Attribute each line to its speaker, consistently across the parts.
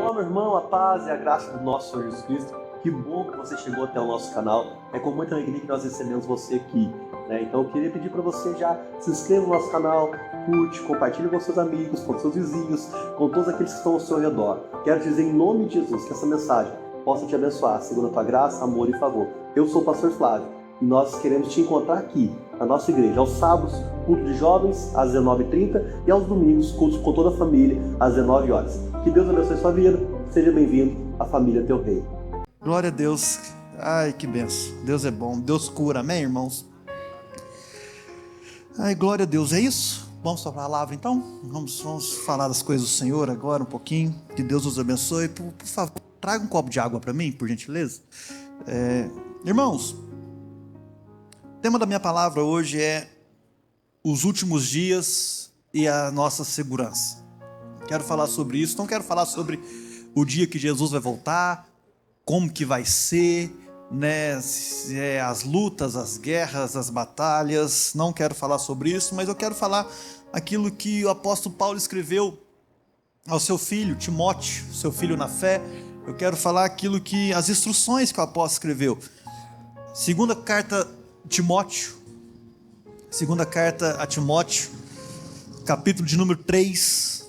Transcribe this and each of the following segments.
Speaker 1: Olá, meu irmão, a paz e a graça do nosso Senhor Jesus Cristo. Que bom que você chegou até o nosso canal. É com muita alegria que nós recebemos você aqui, né? Então eu queria pedir para você já se inscreva no nosso canal, curte, compartilhe com seus amigos, com seus vizinhos, com todos aqueles que estão ao seu redor. Quero dizer em nome de Jesus que essa mensagem possa te abençoar, segundo a tua graça, amor e favor. Eu sou o pastor Flávio e nós queremos te encontrar aqui na nossa igreja, aos sábados, culto de jovens às 19h30 e aos domingos, cultos com toda a família às 19 horas. Que Deus abençoe sua vida, seja bem-vindo à família Teu Rei.
Speaker 2: Glória a Deus. Ai, que benção. Deus é bom. Deus cura. Amém, irmãos? Ai, glória a Deus. É isso? Vamos para a palavra, então? Vamos falar das coisas do Senhor agora um pouquinho. Que Deus nos abençoe. Por favor, traga um copo de água para mim, por gentileza. Irmãos, o tema da minha palavra hoje é os últimos dias e a nossa segurança. Quero falar sobre isso. Não quero falar sobre o dia que Jesus vai voltar, como que vai ser, né, as lutas, as guerras, as batalhas. Não quero falar sobre isso, mas eu quero falar aquilo que o apóstolo Paulo escreveu ao seu filho Timóteo, seu filho na fé. Eu quero falar aquilo que as instruções que o apóstolo escreveu. Segunda carta a Timóteo, capítulo de número 3.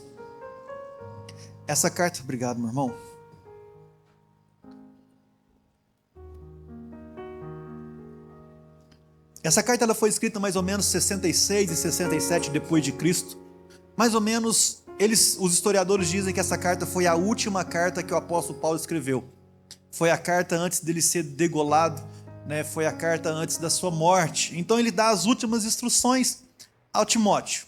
Speaker 2: Essa carta, obrigado, meu irmão. Essa carta ela foi escrita mais ou menos 66 e 67 depois de Cristo. Mais ou menos, os historiadores dizem que essa carta foi a última carta que o apóstolo Paulo escreveu. Foi a carta antes dele ser degolado, né? Foi a carta antes da sua morte. Então ele dá as últimas instruções ao Timóteo.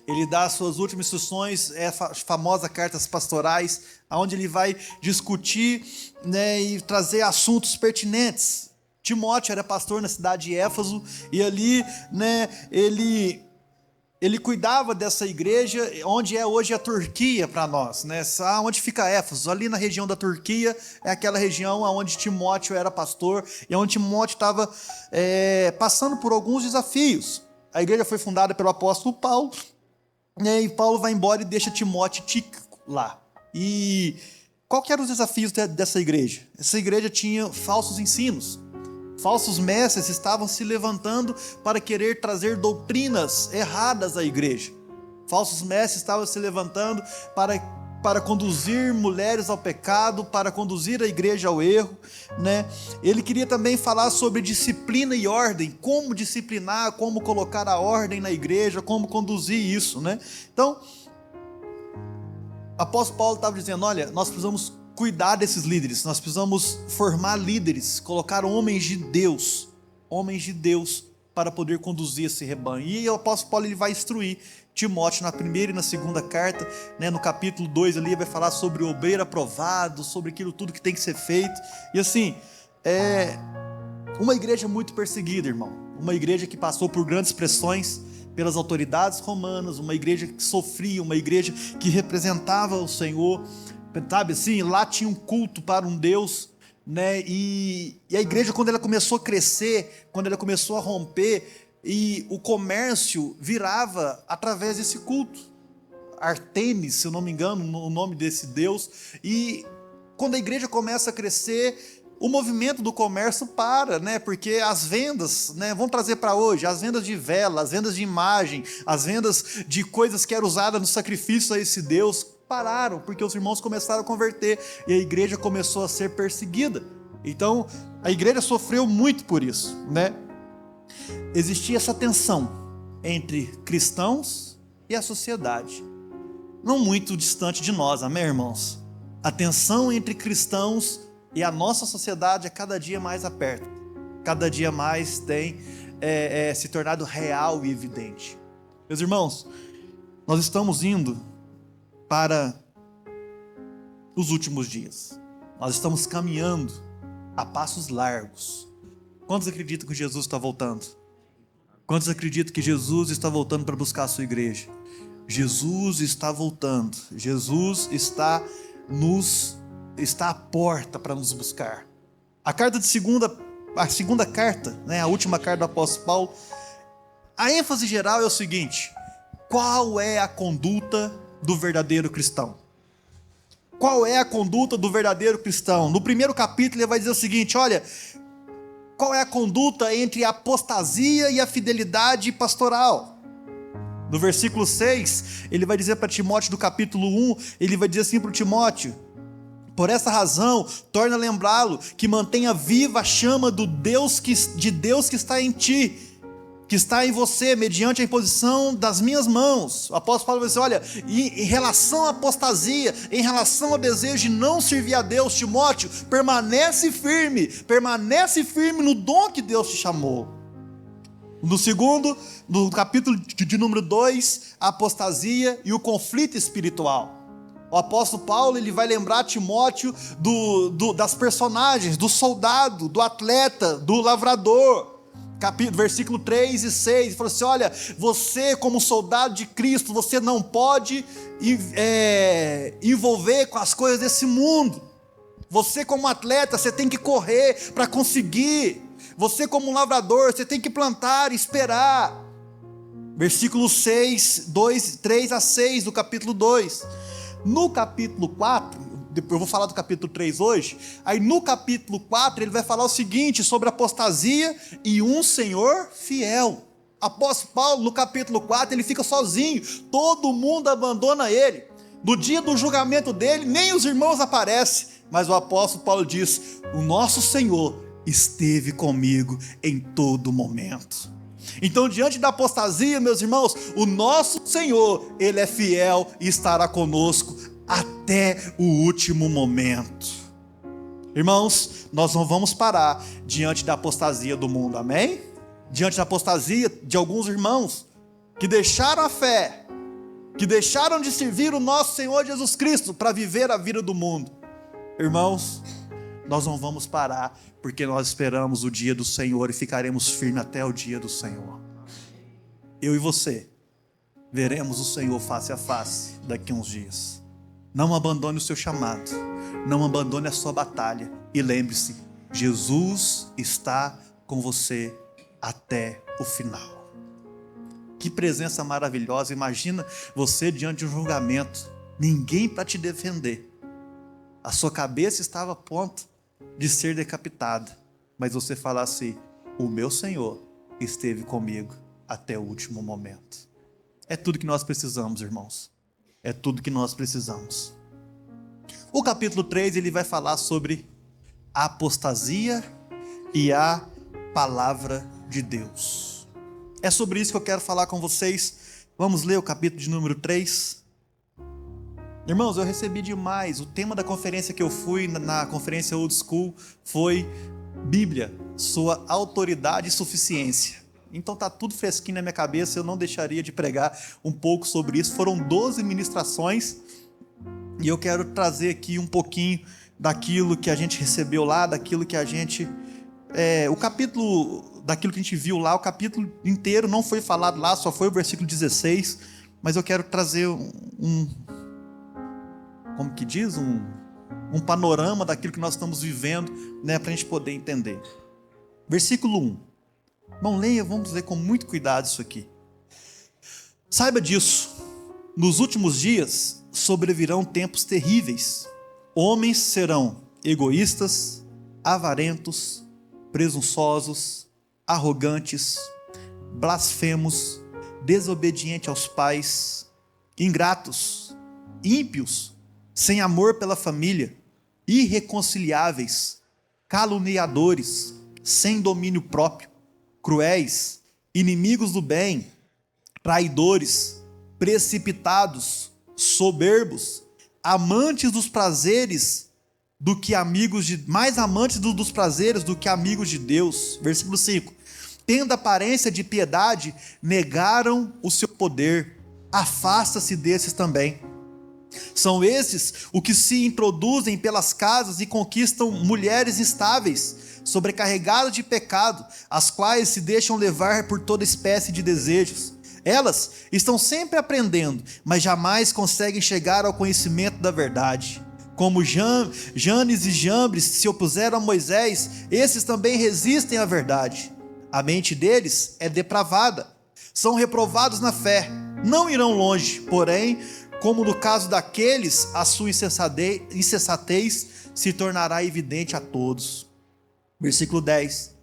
Speaker 2: Ele dá as suas últimas instruções, a famosa cartas pastorais, onde ele vai discutir, né, e trazer assuntos pertinentes. Timóteo era pastor na cidade de Éfeso e ali, né, ele cuidava dessa igreja, onde é hoje a Turquia para nós, né? Onde fica Éfeso, ali na região da Turquia, é aquela região onde Timóteo era pastor e onde Timóteo estava passando por alguns desafios. A igreja foi fundada pelo apóstolo Paulo, né, e Paulo vai embora e deixa Timóteo Tíquico lá. E qual que eram os desafios dessa igreja? Essa igreja tinha falsos ensinos. Falsos mestres estavam se levantando para querer trazer doutrinas erradas à igreja. Falsos mestres estavam se levantando para conduzir mulheres ao pecado, para conduzir a igreja ao erro, né? Ele queria também falar sobre disciplina e ordem, como disciplinar, como colocar a ordem na igreja, como conduzir isso, né? Então, o apóstolo Paulo estava dizendo, olha, nós precisamos cuidar desses líderes, nós precisamos formar líderes, colocar homens de Deus para poder conduzir esse rebanho. E o apóstolo Paulo ele vai instruir Timóteo na primeira e na segunda carta, né? No capítulo 2 ali vai falar sobre o obreiro aprovado, sobre aquilo tudo que tem que ser feito. E assim, uma igreja muito perseguida, irmão, uma igreja que passou por grandes pressões pelas autoridades romanas, uma igreja que sofria, uma igreja que representava o Senhor, sabe assim, lá tinha um culto para um Deus, né? E a igreja, quando ela começou a crescer, quando ela começou a romper, e o comércio virava através desse culto. Artemis, se eu não me engano, o nome desse Deus. E quando a igreja começa a crescer, o movimento do comércio para, né? Porque as vendas, né, vão trazer para hoje, as vendas de vela, as vendas de imagem, as vendas de coisas que eram usadas no sacrifício a esse Deus, pararam, porque os irmãos começaram a converter e a igreja começou a ser perseguida. Então, a igreja sofreu muito por isso, né? Existia essa tensão entre cristãos e a sociedade, não muito distante de nós, amém, irmãos? A tensão entre cristãos e a nossa sociedade é cada dia mais aperta, cada dia mais tem se tornado real e evidente. Meus irmãos, nós estamos indo para os últimos dias. Nós estamos caminhando a passos largos. Quantos acreditam que Jesus está voltando? Quantos acreditam que Jesus está voltando para buscar a sua igreja? Jesus está voltando. Jesus está à porta para nos buscar. A segunda carta, né, a última carta do apóstolo Paulo, a ênfase geral é o seguinte: qual é a conduta do verdadeiro cristão. Qual é a conduta do verdadeiro cristão? No primeiro capítulo ele vai dizer o seguinte, olha, qual é a conduta entre a apostasia e a fidelidade pastoral? No versículo 6, ele vai dizer para Timóteo, do capítulo 1, ele vai dizer assim para Timóteo: por essa razão, torna a lembrá-lo que mantenha viva a chama de Deus que está em ti, que está em você, mediante a imposição das minhas mãos. O apóstolo Paulo vai dizer, olha, em relação à apostasia, em relação ao desejo de não servir a Deus, Timóteo, permanece firme no dom que Deus te chamou. No capítulo de número 2, a apostasia e o conflito espiritual. O apóstolo Paulo, ele vai lembrar Timóteo das personagens, do soldado, do atleta, do lavrador. Versículo 3 e 6, ele falou assim, olha, você como soldado de Cristo, você não pode envolver com as coisas desse mundo. Você como atleta, você tem que correr para conseguir. Você como lavrador, você tem que plantar e esperar. Versículo 6, 3 a 6 do capítulo 2. No capítulo 4, eu vou falar do capítulo 3 hoje, aí no capítulo 4 ele vai falar o seguinte, sobre apostasia e um Senhor fiel. Apóstolo Paulo, no capítulo 4, ele fica sozinho, todo mundo abandona ele. No dia do julgamento dele, nem os irmãos aparecem, mas o apóstolo Paulo diz, o nosso Senhor esteve comigo em todo momento. Então, diante da apostasia, meus irmãos, o nosso Senhor, Ele é fiel e estará conosco até o último momento. Irmãos, nós não vamos parar diante da apostasia do mundo, amém? Diante da apostasia de alguns irmãos que deixaram a fé, que deixaram de servir o nosso Senhor Jesus Cristo para viver a vida do mundo. Irmãos, nós não vamos parar, porque nós esperamos o dia do Senhor e ficaremos firmes até o dia do Senhor. Eu e você veremos o Senhor face a face daqui a uns dias. Não abandone o seu chamado, não abandone a sua batalha e lembre-se, Jesus está com você até o final. Que presença maravilhosa, imagina você diante de um julgamento, ninguém para te defender, a sua cabeça estava a ponto de ser decapitada, mas você falasse, o meu Senhor esteve comigo até o último momento. É tudo que nós precisamos, irmãos. É tudo que nós precisamos. O capítulo 3, ele vai falar sobre a apostasia e a palavra de Deus. É sobre isso que eu quero falar com vocês. Vamos ler o capítulo de número 3. Irmãos, eu recebi demais. O tema da conferência que eu fui, na conferência Old School, foi Bíblia, sua autoridade e suficiência. Então está tudo fresquinho na minha cabeça, eu não deixaria de pregar um pouco sobre isso. Foram 12 ministrações e eu quero trazer aqui um pouquinho daquilo que a gente recebeu lá, daquilo que a gente... daquilo que a gente viu lá, o capítulo inteiro não foi falado lá, só foi o versículo 16, mas eu quero trazer como que diz? Um panorama daquilo que nós estamos vivendo, né, para a gente poder entender. Versículo 1. Bom, leia, vamos ler com muito cuidado isso aqui. Saiba disso, nos últimos dias sobrevirão tempos terríveis. Homens serão egoístas, avarentos, presunçosos, arrogantes, blasfemos, desobedientes aos pais, ingratos, ímpios, sem amor pela família, irreconciliáveis, caluniadores, sem domínio próprio, cruéis, inimigos do bem, traidores, precipitados, soberbos, amantes dos prazeres do que amigos de... mais amantes dos prazeres do que amigos de Deus. Versículo 5. Tendo aparência de piedade, negaram o seu poder. Afasta-se desses também. São esses os que se introduzem pelas casas e conquistam mulheres instáveis, sobrecarregadas de pecado, as quais se deixam levar por toda espécie de desejos. Elas estão sempre aprendendo, mas jamais conseguem chegar ao conhecimento da verdade. Como Janes e Jambres se opuseram a Moisés, esses também resistem à verdade. A mente deles é depravada, são reprovados na fé, não irão longe, porém, como no caso daqueles, a sua insensatez se tornará evidente a todos. Versículo 10.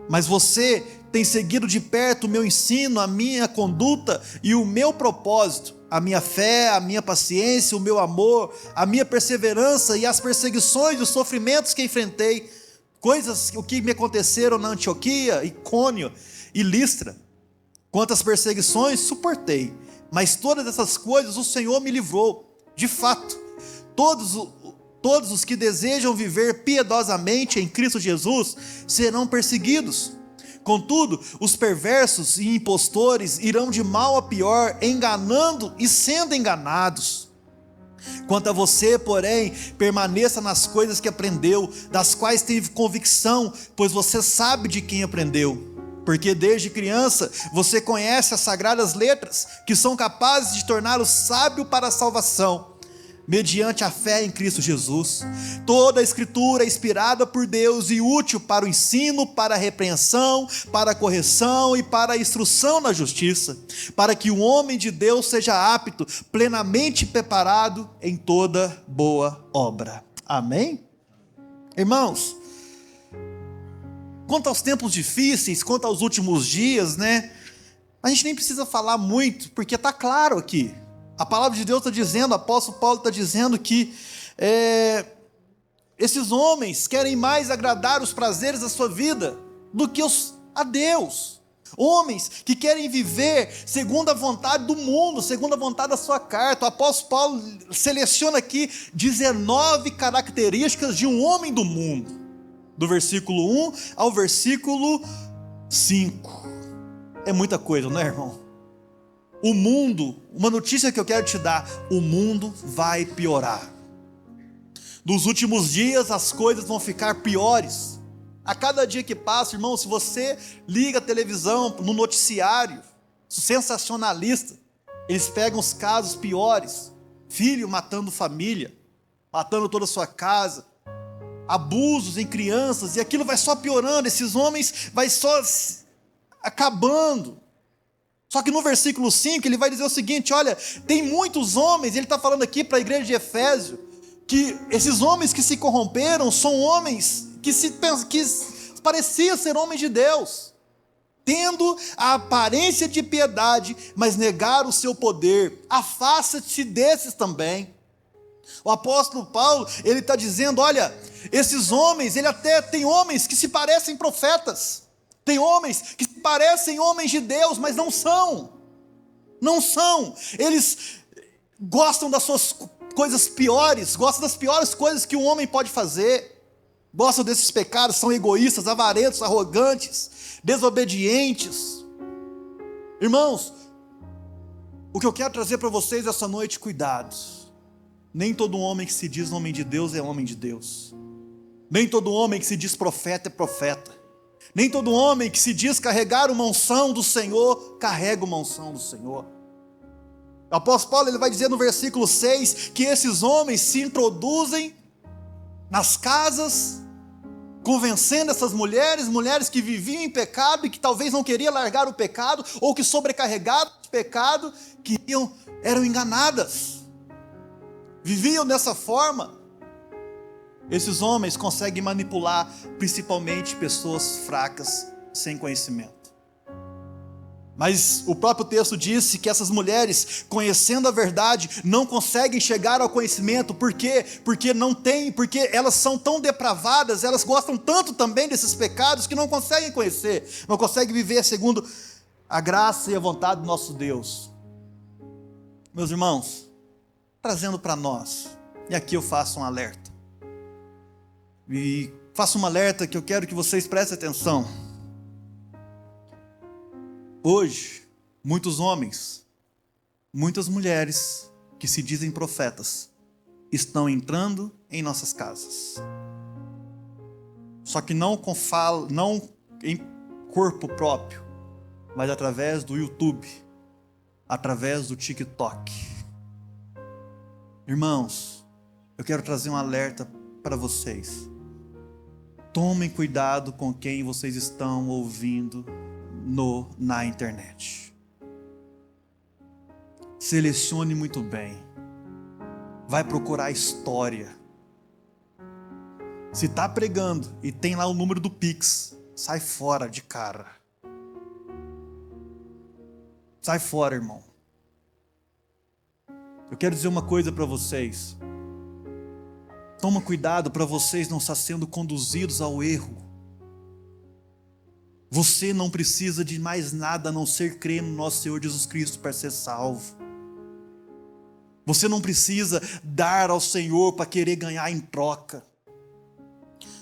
Speaker 2: Mas você tem seguido de perto o meu ensino, a minha conduta e o meu propósito, a minha fé, a minha paciência, o meu amor, a minha perseverança e as perseguições e os sofrimentos que enfrentei, coisas o que me aconteceram na Antioquia, Icônio e Listra. Quantas perseguições suportei, mas todas essas coisas o Senhor me livrou. De fato, todos os que desejam viver piedosamente em Cristo Jesus serão perseguidos. Contudo, os perversos e impostores irão de mal a pior, enganando e sendo enganados. Quanto a você, porém, permaneça nas coisas que aprendeu, das quais teve convicção, pois você sabe de quem aprendeu. Porque desde criança você conhece as sagradas letras, que são capazes de torná-lo sábio para a salvação, mediante a fé em Cristo Jesus. Toda a Escritura é inspirada por Deus e útil para o ensino, para a repreensão, para a correção e para a instrução na justiça, para que o homem de Deus seja apto, plenamente preparado em toda boa obra. Amém? Irmãos, quanto aos tempos difíceis, quanto aos últimos dias, a gente nem precisa falar muito, porque está claro aqui. A palavra de Deus está dizendo, o apóstolo Paulo está dizendo que esses homens querem mais agradar os prazeres da sua vida do que a Deus. Homens que querem viver segundo a vontade do mundo, segundo a vontade da sua carta. O apóstolo Paulo seleciona aqui 19 características de um homem do mundo, do versículo 1 ao versículo 5. É muita coisa, não é, irmão? O mundo, uma notícia que eu quero te dar, o mundo vai piorar. Nos últimos dias as coisas vão ficar piores. A cada dia que passa, irmão, se você liga a televisão, no noticiário sensacionalista, eles pegam os casos piores: filho matando família, matando toda a sua casa, abusos em crianças, e aquilo vai só piorando, esses homens vai só acabando. Só que no versículo 5 ele vai dizer o seguinte: olha, tem muitos homens, ele está falando aqui para a igreja de Efésio, que esses homens que se corromperam são homens que pareciam ser homens de Deus, tendo a aparência de piedade, mas negaram o seu poder. Afasta-te desses também. O apóstolo Paulo, ele está dizendo, olha, esses homens, ele até tem homens que se parecem profetas, tem homens que se parecem homens de Deus, mas não são, eles gostam das suas coisas piores, gostam das piores coisas que um homem pode fazer, gostam desses pecados, são egoístas, avarentos, arrogantes, desobedientes. Irmãos, o que eu quero trazer para vocês essa noite, cuidado. Nem todo homem que se diz homem de Deus é homem de Deus. Nem todo homem que se diz profeta é profeta. Nem todo homem que se diz carregar uma unção do Senhor, carrega uma unção do Senhor. O apóstolo Paulo, ele vai dizer no versículo 6, que esses homens se introduzem nas casas, convencendo essas mulheres que viviam em pecado e que talvez não queriam largar o pecado, ou que sobrecarregadas de pecado, eram enganadas, viviam dessa forma. Esses homens conseguem manipular principalmente pessoas fracas, sem conhecimento. Mas o próprio texto disse que essas mulheres, conhecendo a verdade, não conseguem chegar ao conhecimento. Por quê? Porque elas são tão depravadas, elas gostam tanto também desses pecados, que não conseguem conhecer, não conseguem viver segundo a graça e a vontade do nosso Deus. Meus irmãos, trazendo para nós, e aqui eu faço um alerta. E faço um alerta que eu quero que vocês prestem atenção. Hoje, muitos homens, muitas mulheres que se dizem profetas estão entrando em nossas casas. Só que não em corpo próprio, mas através do YouTube, através do TikTok. Irmãos, eu quero trazer um alerta para vocês. Tomem cuidado com quem vocês estão ouvindo na internet. selecione muito bem. Vai procurar a história. Se está pregando e tem lá o número do Pix, sai fora de cara. Sai fora, irmão. Eu quero dizer uma coisa para vocês. Toma cuidado para vocês não estar sendo conduzidos ao erro. Você não precisa de mais nada a não ser crer no nosso Senhor Jesus Cristo para ser salvo. Você não precisa dar ao Senhor para querer ganhar em troca.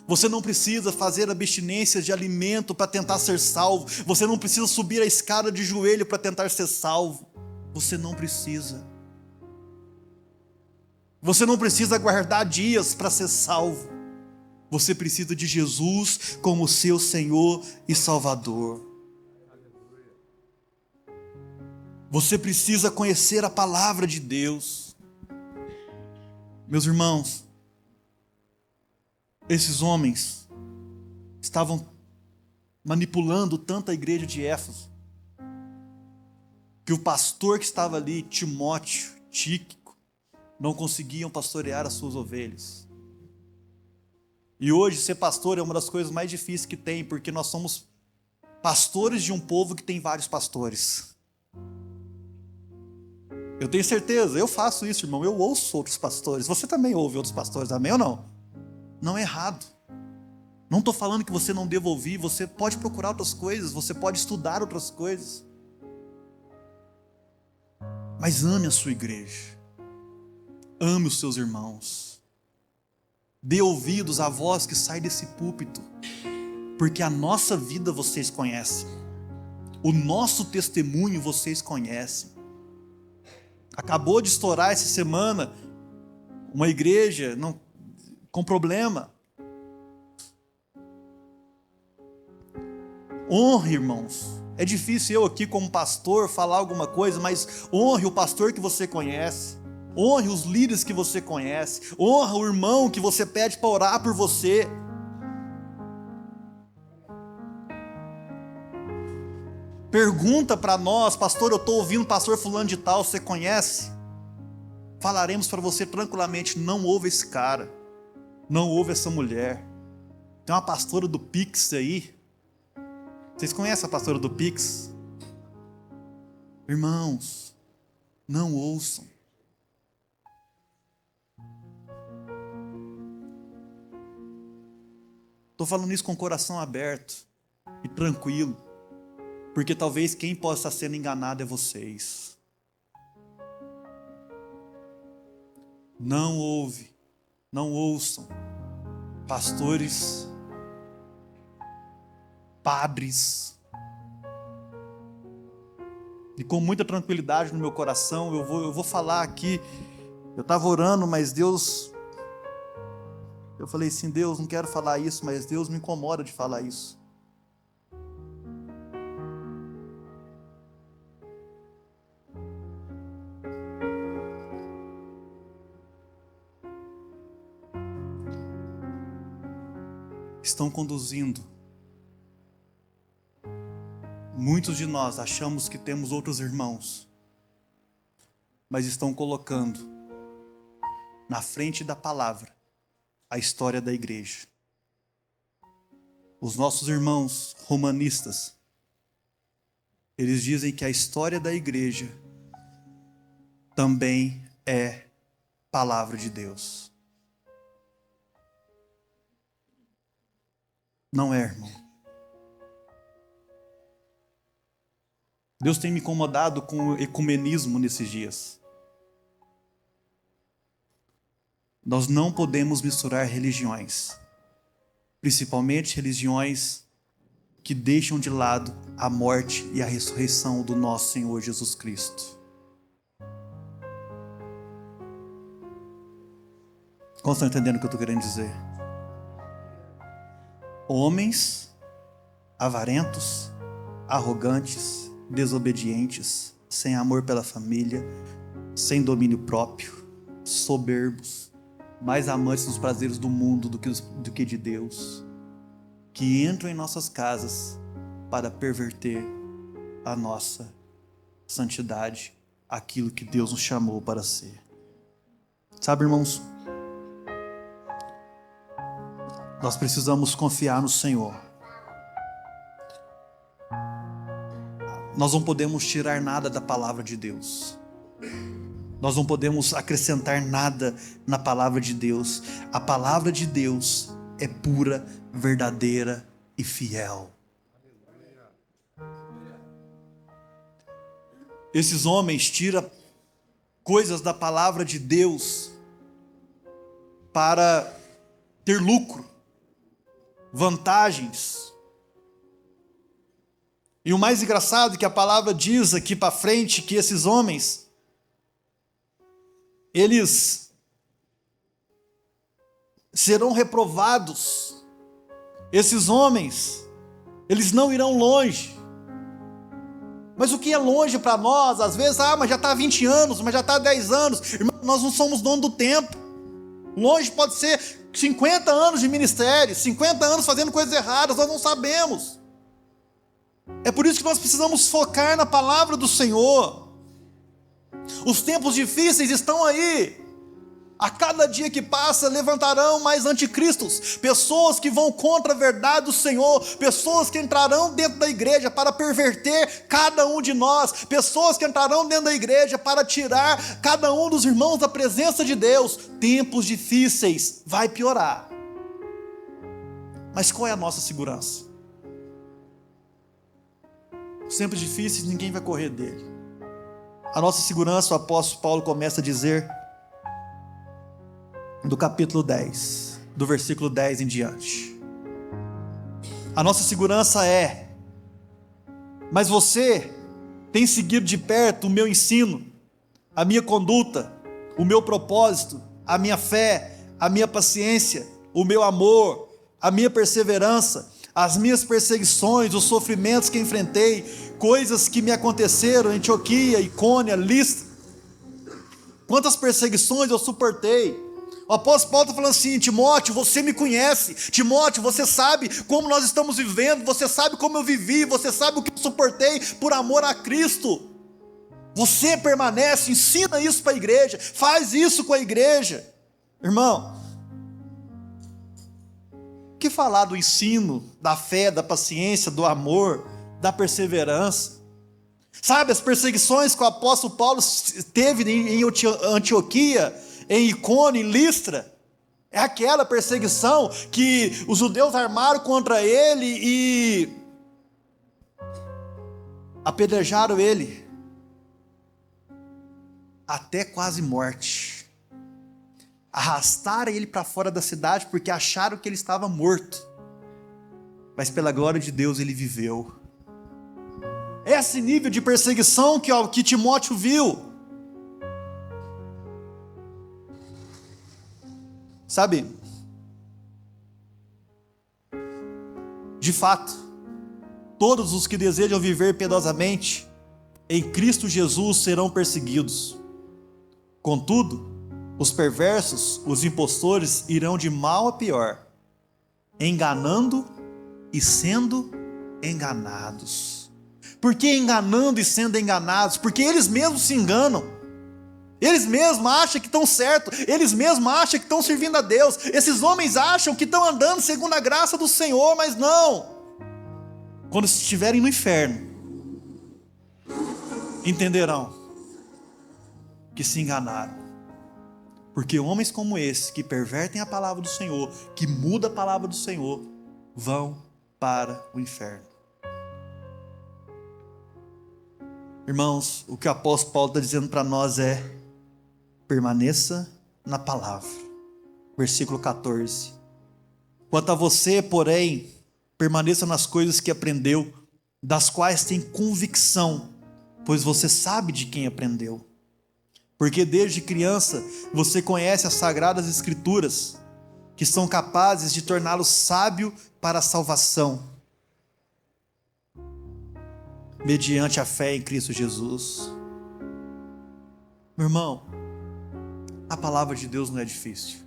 Speaker 2: Você não precisa fazer abstinência de alimento para tentar ser salvo. Você não precisa subir a escada de joelho para tentar ser salvo. Você não precisa. Você não precisa guardar dias para ser salvo. Você precisa de Jesus como seu Senhor e Salvador. Você precisa conhecer a palavra de Deus. Meus irmãos, esses homens estavam manipulando tanto a igreja de Éfeso, que o pastor que estava ali, Timóteo, Tíquico, não conseguiam pastorear as suas ovelhas. E hoje ser pastor é uma das coisas mais difíceis que tem, porque nós somos pastores de um povo que tem vários pastores. Eu tenho certeza, eu faço isso, irmão, eu ouço outros pastores. Você também ouve outros pastores, amém ou não? Não é errado. Não estou falando que você não deva ouvir, você pode procurar outras coisas, você pode estudar outras coisas. Mas ame a sua igreja. Ame os seus irmãos. Dê ouvidos à voz que sai desse púlpito, porque a nossa vida vocês conhecem. O nosso testemunho vocês conhecem. Acabou de estourar essa semana uma igreja com problema. Honre, irmãos. É difícil eu aqui como pastor falar alguma coisa, mas honre o pastor que você conhece. Honre os líderes que você conhece. Honra o irmão que você pede para orar por você. Pergunta para nós, pastor, eu estou ouvindo pastor fulano de tal, você conhece? Falaremos para você tranquilamente, não ouve esse cara. Não ouve essa mulher. Tem uma pastora do Pix aí. Vocês conhecem a pastora do Pix? Irmãos, não ouçam. Estou falando isso com o coração aberto e tranquilo, porque talvez quem possa estar sendo enganado é vocês. Não ouçam pastores, padres. E com muita tranquilidade no meu coração, eu vou falar aqui. Eu estava orando, mas Deus... Eu falei assim, Deus, não quero falar isso, mas Deus me incomoda de falar isso. Estão conduzindo. Muitos de nós achamos que temos outros irmãos, mas estão colocando na frente da palavra a história da igreja. Os nossos irmãos romanistas, eles dizem que a história da igreja também é palavra de Deus. Não é, irmão. Deus tem me incomodado com o ecumenismo nesses dias. Nós não podemos misturar religiões, principalmente religiões que deixam de lado a morte e a ressurreição do nosso Senhor Jesus Cristo. Como estão entendendo o que eu estou querendo dizer? Homens avarentos, arrogantes, desobedientes, sem amor pela família, sem domínio próprio, soberbos, mais amantes dos prazeres do mundo do que de Deus, que entram em nossas casas para perverter a nossa santidade aquilo que Deus nos chamou para ser. Sabe, irmãos, nós precisamos confiar no Senhor. Nós não podemos tirar nada da palavra de Deus. Nós não podemos acrescentar nada na palavra de Deus. A palavra de Deus é pura, verdadeira e fiel. Esses homens tiram coisas da palavra de Deus para ter lucro, vantagens. E o mais engraçado é que a palavra diz aqui para frente que esses homens, eles serão reprovados. Esses homens, eles não irão longe. Mas o que é longe para nós, às vezes, mas já está há 20 anos, mas já está há 10 anos. Irmão, nós não somos dono do tempo. Longe pode ser 50 anos de ministério, 50 anos fazendo coisas erradas, nós não sabemos. É por isso que nós precisamos focar na palavra do Senhor. Os tempos difíceis estão aí. A cada dia que passa, levantarão mais anticristos, pessoas que vão contra a verdade do Senhor, pessoas que entrarão dentro da igreja para perverter cada um de nós, pessoas que entrarão dentro da igreja para tirar cada um dos irmãos da presença de Deus. Tempos difíceis, vai piorar. Mas qual é a nossa segurança? Os tempos difíceis, ninguém vai correr dele. A nossa segurança, o apóstolo Paulo começa a dizer do capítulo 10, do versículo 10 em diante. A nossa segurança é: mas você tem seguido de perto o meu ensino, a minha conduta, o meu propósito, a minha fé, a minha paciência, o meu amor, a minha perseverança, as minhas perseguições, os sofrimentos que enfrentei, coisas que me aconteceram em Antioquia, Icônia, Listra. Quantas perseguições eu suportei. O apóstolo Paulo está falando assim: Timóteo, você me conhece. Timóteo, você sabe como nós estamos vivendo. Você sabe como eu vivi. Você sabe o que eu suportei por amor a Cristo. Você permanece, ensina isso para a igreja. Faz isso com a igreja. Irmão, o que falar do ensino, da fé, da paciência, do amor, da perseverança? Sabe, as perseguições que o apóstolo Paulo teve em Antioquia, em Icônia, em Listra, é aquela perseguição que os judeus armaram contra ele e apedrejaram ele até quase morte. Arrastaram ele para fora da cidade porque acharam que ele estava morto, mas pela glória de Deus ele viveu. Esse nível de perseguição que Timóteo viu. Sabe, de fato, todos os que desejam viver piedosamente em Cristo Jesus serão perseguidos. Contudo, os perversos, os impostores, irão de mal a pior, enganando e sendo enganados. Por que enganando e sendo enganados? Porque eles mesmos se enganam. Eles mesmos acham que estão certos, eles mesmos acham que estão servindo a Deus. Esses homens acham que estão andando segundo a graça do Senhor, mas não. Quando estiverem no inferno, entenderão que se enganaram. Porque homens como esse, que pervertem a palavra do Senhor, que mudam a palavra do Senhor, vão para o inferno. Irmãos, o que o apóstolo Paulo está dizendo para nós é: permaneça na palavra. Versículo 14. Quanto a você, porém, permaneça nas coisas que aprendeu, das quais tem convicção, pois você sabe de quem aprendeu. Porque desde criança você conhece as sagradas escrituras, que são capazes de torná-lo sábio para a salvação, mediante a fé em Cristo Jesus. Meu irmão, a palavra de Deus não é difícil.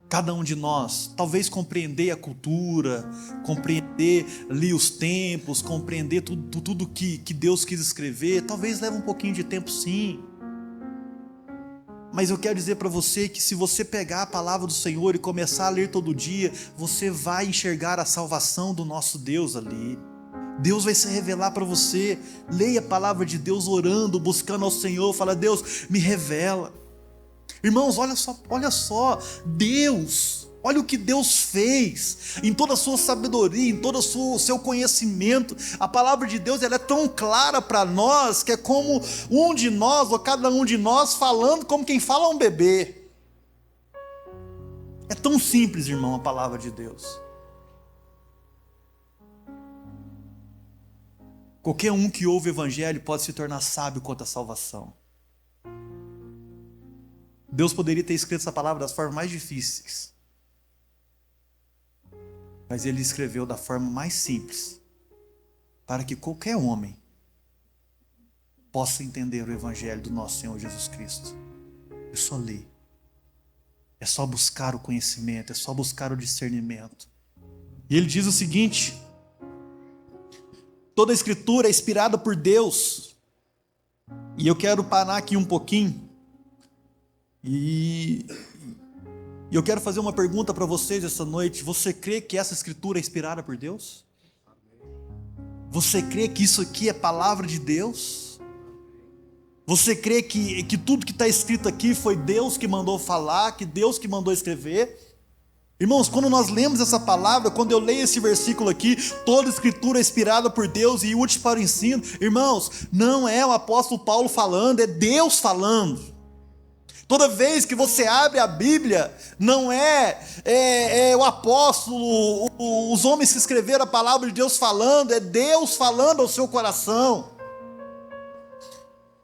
Speaker 2: Cada um de nós, talvez compreender a cultura, compreender ali os tempos, compreender tudo que Deus quis escrever, talvez leve um pouquinho de tempo, sim. Mas eu quero dizer para você que se você pegar a palavra do Senhor e começar a ler todo dia, você vai enxergar a salvação do nosso Deus ali. Deus vai se revelar para você. Leia a palavra de Deus orando, buscando ao Senhor, fala: Deus, me revela. Irmãos, olha só, Deus, olha o que Deus fez, em toda a sua sabedoria, em todo o seu conhecimento. A palavra de Deus, ela é tão clara para nós, que é como um de nós, ou cada um de nós, falando como quem fala a um bebê. É tão simples, irmão, a palavra de Deus. Qualquer um que ouve o evangelho pode se tornar sábio quanto à salvação. Deus poderia ter escrito essa palavra das formas mais difíceis, mas Ele escreveu da forma mais simples, para que qualquer homem possa entender o evangelho do nosso Senhor Jesus Cristo. É só ler, é só buscar o conhecimento, é só buscar o discernimento. E Ele diz o seguinte: toda a escritura é inspirada por Deus. E eu quero parar aqui um pouquinho e eu quero fazer uma pergunta para vocês essa noite. Você crê que essa escritura é inspirada por Deus? Você crê que isso aqui é palavra de Deus? Você crê que tudo que está escrito aqui foi Deus que mandou falar, que Deus que mandou escrever? Irmãos, quando nós lemos essa palavra, quando eu leio esse versículo aqui, toda escritura é inspirada por Deus e útil para o ensino, irmãos, não é o apóstolo Paulo falando, é Deus falando. Toda vez que você abre a Bíblia, não é o apóstolo, os homens que escreveram a palavra de Deus falando, é Deus falando ao seu coração.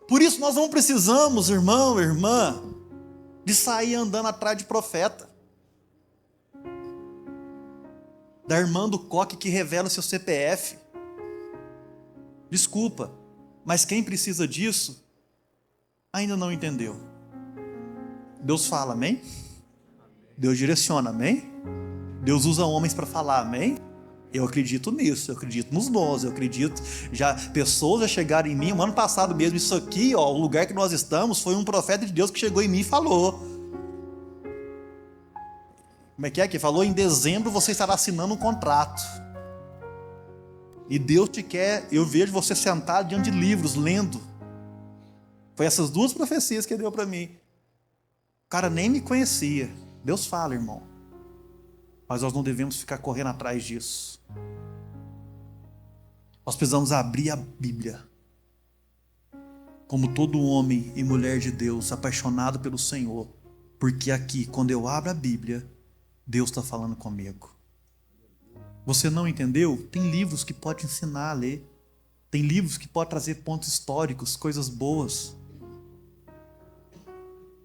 Speaker 2: Por isso nós não precisamos, irmão, irmã, de sair andando atrás de profeta, da irmã do coque que revela o seu CPF. Desculpa, mas quem precisa disso ainda não entendeu. Deus fala, amém? Deus direciona, amém? Deus usa homens para falar, amém? Eu acredito nisso, eu acredito nos dons, eu acredito, pessoas já chegaram em mim, ano passado mesmo, isso aqui, ó, o lugar que nós estamos, foi um profeta de Deus que chegou em mim e falou. Como é que falou? Em dezembro você estará assinando um contrato. E Deus te quer, eu vejo você sentado diante de livros, lendo. Foi essas duas profecias que ele deu para mim. O cara nem me conhecia. Deus fala, irmão. Mas nós não devemos ficar correndo atrás disso. Nós precisamos abrir a Bíblia. Como todo homem e mulher de Deus, apaixonado pelo Senhor. Porque aqui, quando eu abro a Bíblia, Deus está falando comigo. Você não entendeu? Tem livros que pode ensinar a ler. Tem livros que podem trazer pontos históricos, coisas boas.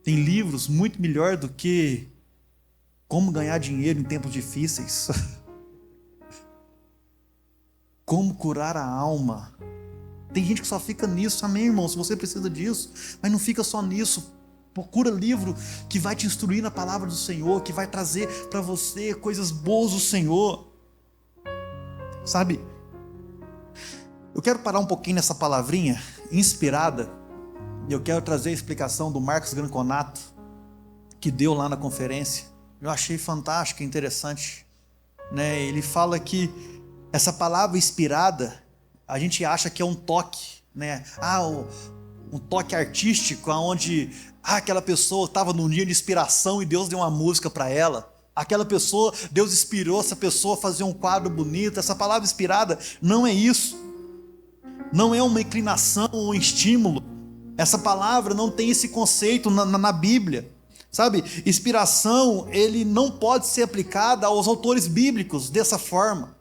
Speaker 2: Tem livros muito melhor do que como ganhar dinheiro em tempos difíceis. Como curar a alma. Tem gente que só fica nisso, amém, irmão? Se você precisa disso, mas não fica só nisso. Procura livro que vai te instruir na palavra do Senhor, que vai trazer para você coisas boas do Senhor. Sabe? Eu quero parar um pouquinho nessa palavrinha, inspirada. E eu quero trazer a explicação do Marcos Granconato, que deu lá na conferência. Eu achei fantástico, interessante. Né? Ele fala que essa palavra inspirada, a gente acha que é um toque, né? Um toque artístico, onde aquela pessoa estava num dia de inspiração e Deus deu uma música para ela. Aquela pessoa, Deus inspirou essa pessoa a fazer um quadro bonito. Essa palavra inspirada não é isso. Não é uma inclinação ou um estímulo. Essa palavra não tem esse conceito na Bíblia. Sabe, inspiração, ele não pode ser aplicada aos autores bíblicos dessa forma.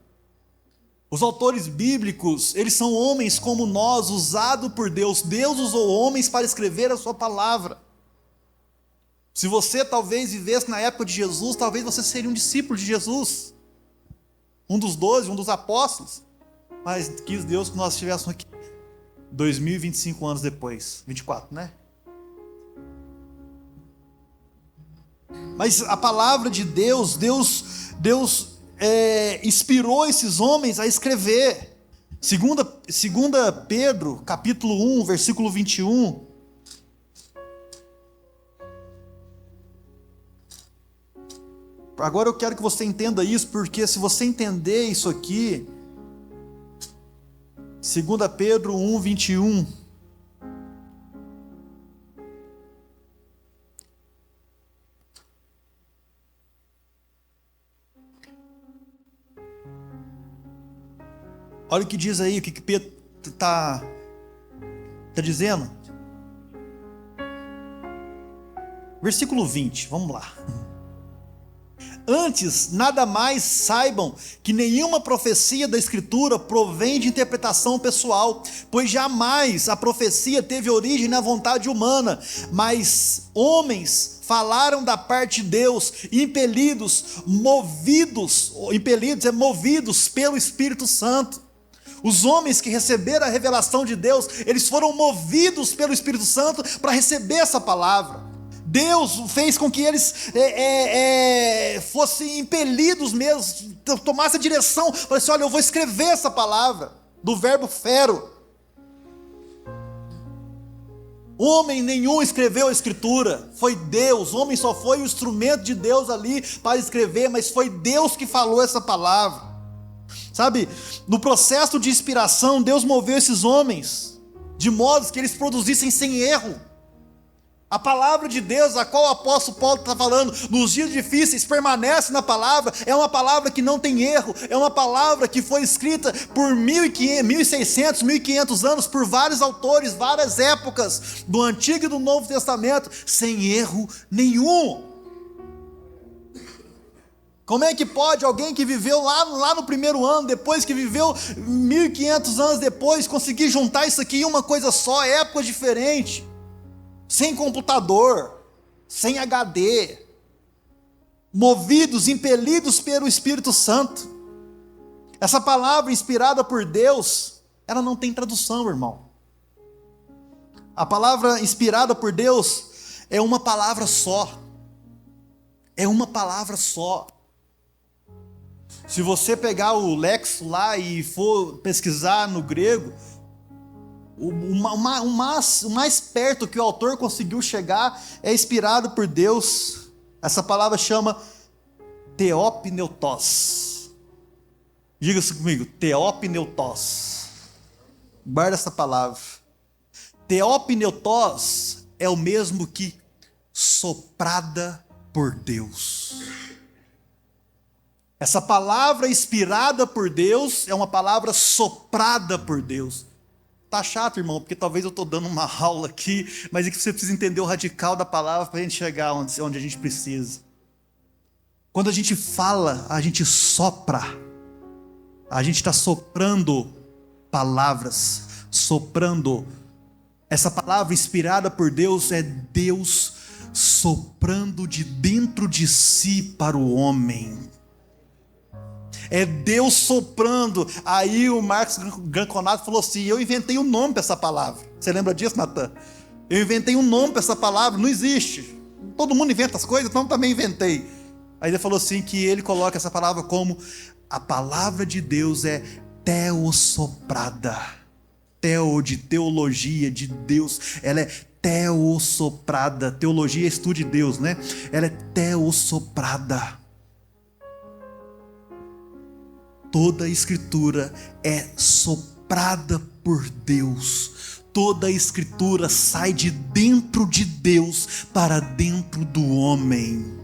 Speaker 2: Os autores bíblicos, eles são homens como nós, usados por Deus. Deus usou homens para escrever a sua palavra. Se você talvez vivesse na época de Jesus, talvez você seria um discípulo de Jesus. Um dos 12, um dos apóstolos. Mas quis Deus que nós estivéssemos aqui 2025 anos depois. 24, né? Mas a palavra de Deus inspirou esses homens a escrever. Segunda Pedro, capítulo 1, versículo 21. Agora eu quero que você entenda isso, porque se você entender isso aqui, 2 Pedro 1, 21. Olha o que diz aí, o que Pedro está dizendo. Versículo 20, vamos lá. Antes, nada mais saibam que nenhuma profecia da Escritura provém de interpretação pessoal, pois jamais a profecia teve origem na vontade humana, mas homens falaram da parte de Deus, movidos pelo Espírito Santo. Os homens que receberam a revelação de Deus, eles foram movidos pelo Espírito Santo para receber essa palavra. Deus fez com que eles fossem impelidos mesmo, tomassem a direção, falaram assim: olha, eu vou escrever essa palavra, do verbo fero. Homem nenhum escreveu a Escritura, foi Deus. Homem só foi o instrumento de Deus ali para escrever, mas foi Deus que falou essa palavra. Sabe, no processo de inspiração, Deus moveu esses homens de modo que eles produzissem sem erro. A palavra de Deus, a qual o apóstolo Paulo está falando, nos dias difíceis, permanece na palavra, é uma palavra que não tem erro, é uma palavra que foi escrita por 1.600, 1.500 anos, por vários autores, várias épocas, do Antigo e do Novo Testamento, sem erro nenhum. Como é que pode alguém que viveu lá no primeiro ano, depois que viveu 1.500 anos depois, conseguir juntar isso aqui em uma coisa só, épocas diferentes? Sem computador, sem HD, movidos, impelidos pelo Espírito Santo. Essa palavra inspirada por Deus, ela não tem tradução, irmão. A palavra inspirada por Deus é uma palavra só. É uma palavra só. Se você pegar o Lexo lá e for pesquisar no grego, o mais perto que o autor conseguiu chegar é inspirado por Deus. Essa palavra chama theopneustos. Diga isso comigo, theopneustos. Guarda essa palavra. Theopneustos é o mesmo que soprada por Deus. Essa palavra inspirada por Deus é uma palavra soprada por Deus. Tá chato, irmão, porque talvez eu estou dando uma aula aqui, mas é que você precisa entender o radical da palavra para a gente chegar onde a gente precisa. Quando a gente fala, a gente sopra. A gente está soprando palavras, soprando. Essa palavra inspirada por Deus é Deus soprando de dentro de si para o homem. É Deus soprando. Aí o Marcos Granconato falou assim: eu inventei um nome para essa palavra. Você lembra disso, Natan? Eu inventei um nome para essa palavra, não existe. Todo mundo inventa as coisas, então eu também inventei. Aí ele falou assim que ele coloca essa palavra como a palavra de Deus é teossoprada. Teo de teologia, de Deus, ela é teossoprada. Teologia é estudo de Deus, né? Ela é teossoprada. Toda a Escritura é soprada por Deus. Toda a Escritura sai de dentro de Deus para dentro do homem.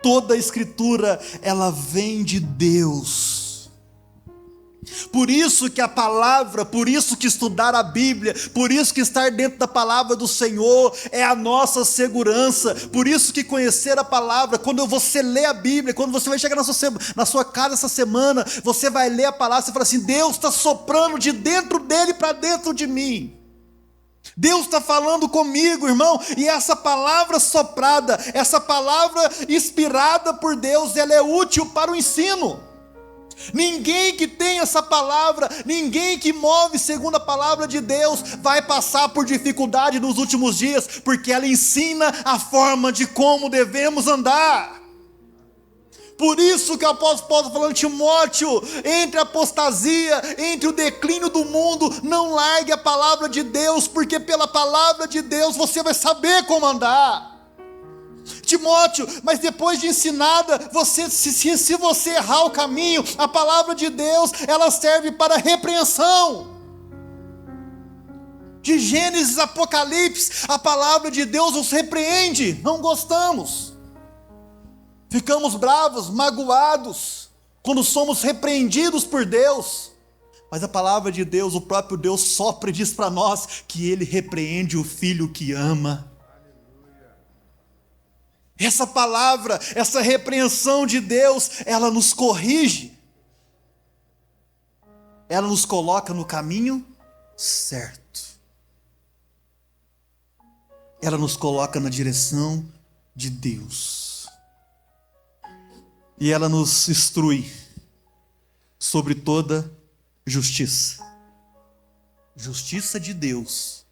Speaker 2: Toda a Escritura, ela vem de Deus. Por isso que a palavra, por isso que estudar a Bíblia, por isso que estar dentro da palavra do Senhor é a nossa segurança. Por isso que conhecer a palavra, quando você lê a Bíblia, quando você vai chegar na sua casa essa semana, você vai ler a palavra, você fala assim: Deus está soprando de dentro dele para dentro de mim. Deus está falando comigo, irmão, e essa palavra soprada, essa palavra inspirada por Deus, ela é útil para o ensino. Ninguém que tem essa palavra, ninguém que move segundo a palavra de Deus, vai passar por dificuldade nos últimos dias, porque ela ensina a forma de como devemos andar. Por isso que o apóstolo Paulo está falando, Timóteo, entre a apostasia, entre o declínio do mundo, não largue a palavra de Deus, porque pela palavra de Deus você vai saber como andar. Timóteo, mas depois de ensinada, se você errar o caminho, a palavra de Deus, ela serve para repreensão. De Gênesis a Apocalipse, a palavra de Deus nos repreende, não gostamos. Ficamos bravos, magoados, quando somos repreendidos por Deus. Mas a palavra de Deus, o próprio Deus sopra e diz para nós que Ele repreende o filho que ama. Essa palavra, essa repreensão de Deus, ela nos corrige. Ela nos coloca no caminho certo. Ela nos coloca na direção de Deus. E ela nos instrui sobre toda justiça. Justiça de Deus,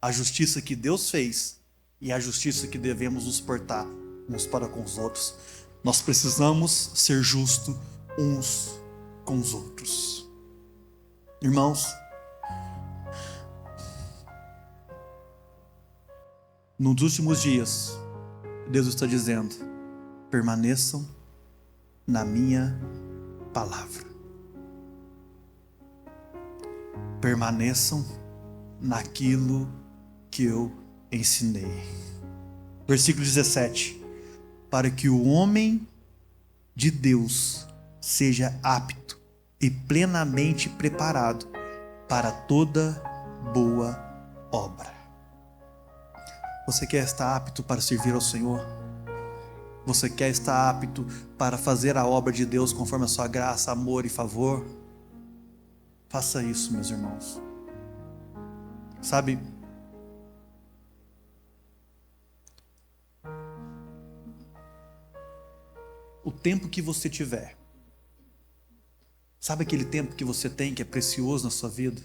Speaker 2: a justiça que Deus fez e a justiça que devemos nos portar uns para com os outros. Nós precisamos ser justos uns com os outros. Irmãos, nos últimos dias, Deus está dizendo: permaneçam na minha palavra. Permaneçam naquilo que eu ensinei. Versículo 17. Para que o homem de Deus seja apto e plenamente preparado para toda boa obra. Você quer estar apto para servir ao Senhor? Você quer estar apto para fazer a obra de Deus conforme a sua graça, amor e favor? Faça isso, meus irmãos. Sabe, o tempo que você tiver, sabe aquele tempo que você tem que é precioso na sua vida?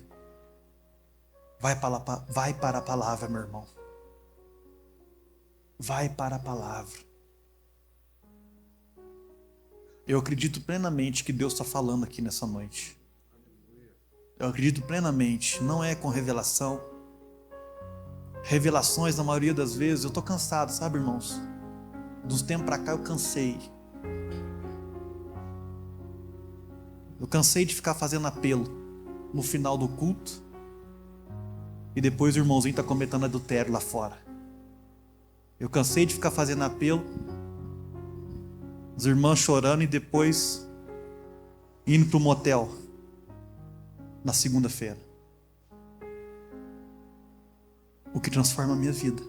Speaker 2: Vai para a palavra, meu irmão. Vai para a palavra. Eu acredito plenamente que Deus está falando aqui nessa noite. Eu acredito plenamente, não é com revelação. Revelações, na maioria das vezes, eu estou cansado, sabe, irmãos? Dos tempos para cá eu cansei. Eu cansei de ficar fazendo apelo no final do culto e depois o irmãozinho está cometendo adultério lá fora. Eu cansei de ficar fazendo apelo, os irmãos chorando e depois indo para o motel na segunda-feira. O que transforma a minha vida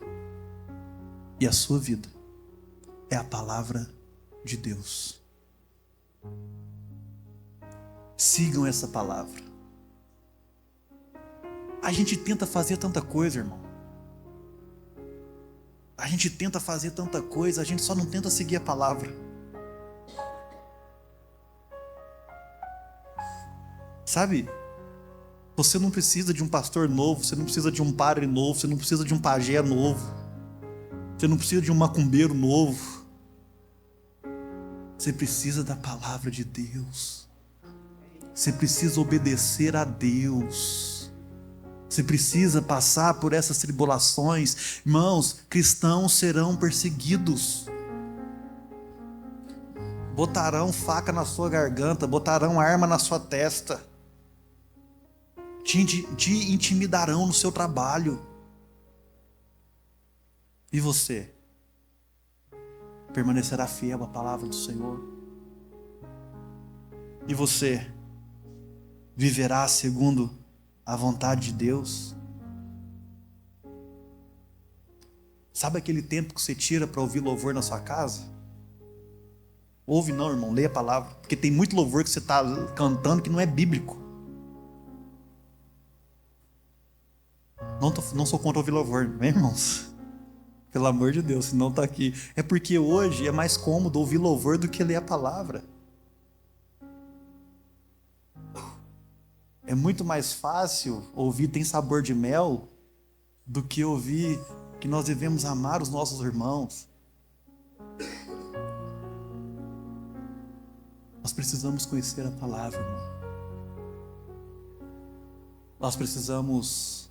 Speaker 2: e a sua vida é a palavra de Deus. Sigam essa palavra. A gente tenta fazer tanta coisa, irmão. A gente tenta fazer tanta coisa, a gente só não tenta seguir a palavra. Sabe? Você não precisa de um pastor novo, você não precisa de um padre novo, você não precisa de um pajé novo, você não precisa de um macumbeiro novo. Você precisa da palavra de Deus. Você precisa obedecer a Deus. Você precisa passar por essas tribulações. Irmãos, cristãos serão perseguidos. Botarão faca na sua garganta, botarão arma na sua testa. Te intimidarão no seu trabalho. E você? Permanecerá fiel à palavra do Senhor? E você? Viverá segundo a vontade de Deus? Sabe aquele tempo que você tira para ouvir louvor na sua casa? Ouve não, irmão, leia a palavra. Porque tem muito louvor que você está cantando que não é bíblico. Não sou contra ouvir louvor, não é, irmãos? Pelo amor de Deus, se não está aqui. É porque hoje é mais cômodo ouvir louvor do que ler a palavra. É muito mais fácil ouvir tem sabor de mel do que ouvir que nós devemos amar os nossos irmãos. Nós precisamos conhecer a palavra, irmão. Nós precisamos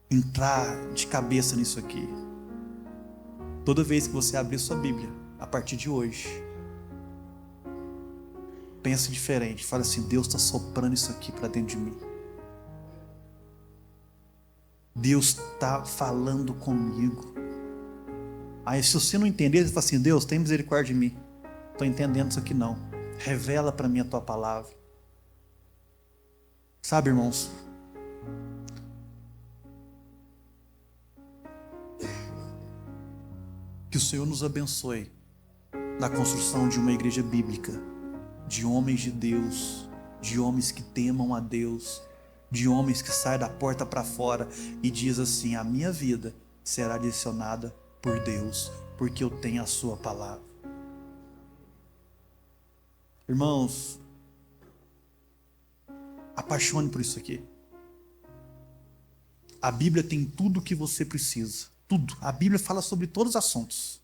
Speaker 2: entrar de cabeça nisso aqui. Toda vez que você abrir sua Bíblia, a partir de hoje, pense diferente. Fala assim: Deus está soprando isso aqui para dentro de mim. Deus está falando comigo. Aí se você não entender, você fala assim: Deus, tem misericórdia de mim. Estou entendendo isso aqui não. Revela para mim a tua palavra. Sabe, irmãos? Que o Senhor nos abençoe na construção de uma igreja bíblica, de homens de Deus, de homens que temam a Deus, de homens que saem da porta para fora e diz assim: a minha vida será direcionada por Deus, porque eu tenho a sua palavra. Irmãos, apaixone por isso aqui. A Bíblia tem tudo o que você precisa. Tudo. A Bíblia fala sobre todos os assuntos.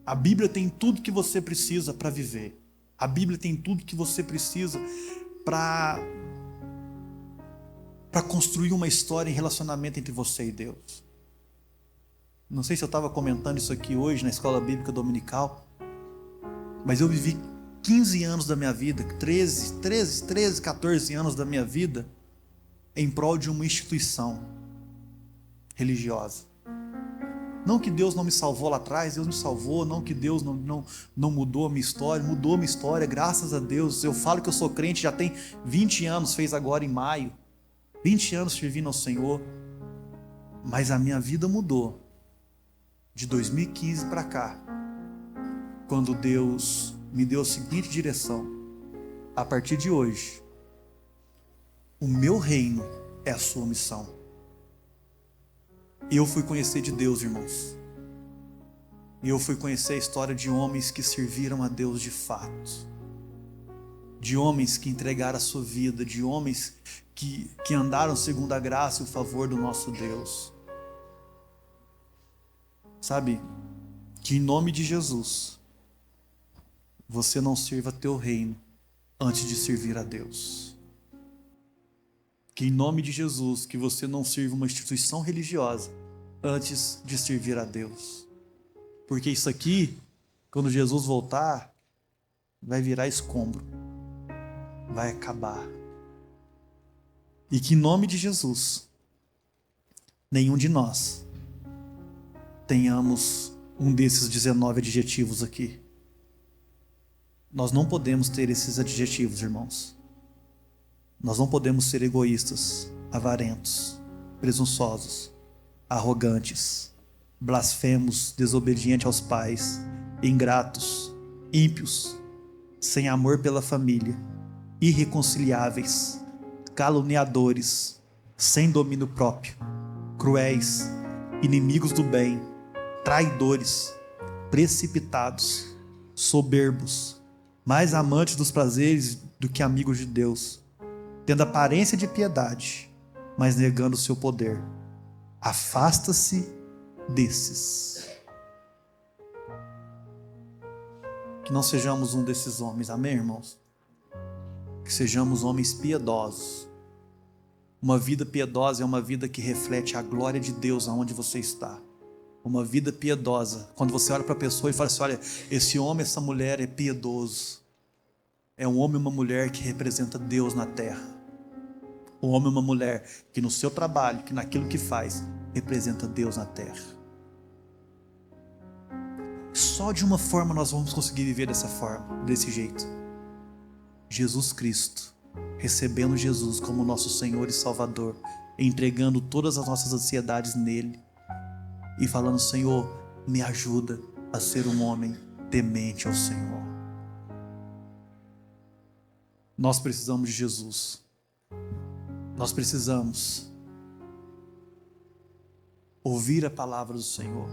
Speaker 2: A Bíblia tem tudo que você precisa para viver. A Bíblia tem tudo que você precisa para construir uma história em relacionamento entre você e Deus. Não sei se eu estava comentando isso aqui hoje na escola bíblica dominical, mas eu vivi 15 anos da minha vida, 13, 14 anos da minha vida em prol de uma instituição religiosa. Não que Deus não me salvou lá atrás, Deus me salvou. Não que Deus não mudou a minha história, mudou a minha história, graças a Deus. Eu falo que eu sou crente, já tem 20 anos, fez agora em maio. 20 anos servindo ao Senhor. Mas a minha vida mudou de 2015 para cá, quando Deus me deu a seguinte direção: a partir de hoje, o meu reino é a sua missão. E eu fui conhecer de Deus, irmãos. E eu fui conhecer a história de homens que serviram a Deus de fato. De homens que entregaram a sua vida, de homens que andaram segundo a graça e o favor do nosso Deus. Sabe, que em nome de Jesus, você não sirva teu reino antes de servir a Deus. Que em nome de Jesus, que você não sirva uma instituição religiosa antes de servir a Deus. Porque isso aqui, quando Jesus voltar, vai virar escombro. Vai acabar. E que em nome de Jesus, nenhum de nós tenhamos um desses 19 adjetivos aqui. Nós não podemos ter esses adjetivos, irmãos. Nós não podemos ser egoístas, avarentos, presunçosos, arrogantes, blasfemos, desobedientes aos pais, ingratos, ímpios, sem amor pela família, irreconciliáveis, caluniadores, sem domínio próprio, cruéis, inimigos do bem, traidores, precipitados, soberbos, mais amantes dos prazeres do que amigos de Deus, tendo aparência de piedade, mas negando o seu poder. Afasta-se desses. Que não sejamos um desses homens, amém, irmãos? Que sejamos homens piedosos. Uma vida piedosa é uma vida que reflete a glória de Deus aonde você está. Uma vida piedosa, quando você olha para a pessoa e fala assim: olha, esse homem, essa mulher é piedoso. É um homem e uma mulher que representa Deus na terra. Um homem e uma mulher que no seu trabalho, que naquilo que faz, representa Deus na terra. Só de uma forma nós vamos conseguir viver dessa forma, desse jeito. Jesus Cristo, recebendo Jesus como nosso Senhor e Salvador, entregando todas as nossas ansiedades nele e falando: Senhor, me ajuda a ser um homem temente ao Senhor. Nós precisamos de Jesus. Nós precisamos ouvir a palavra do Senhor.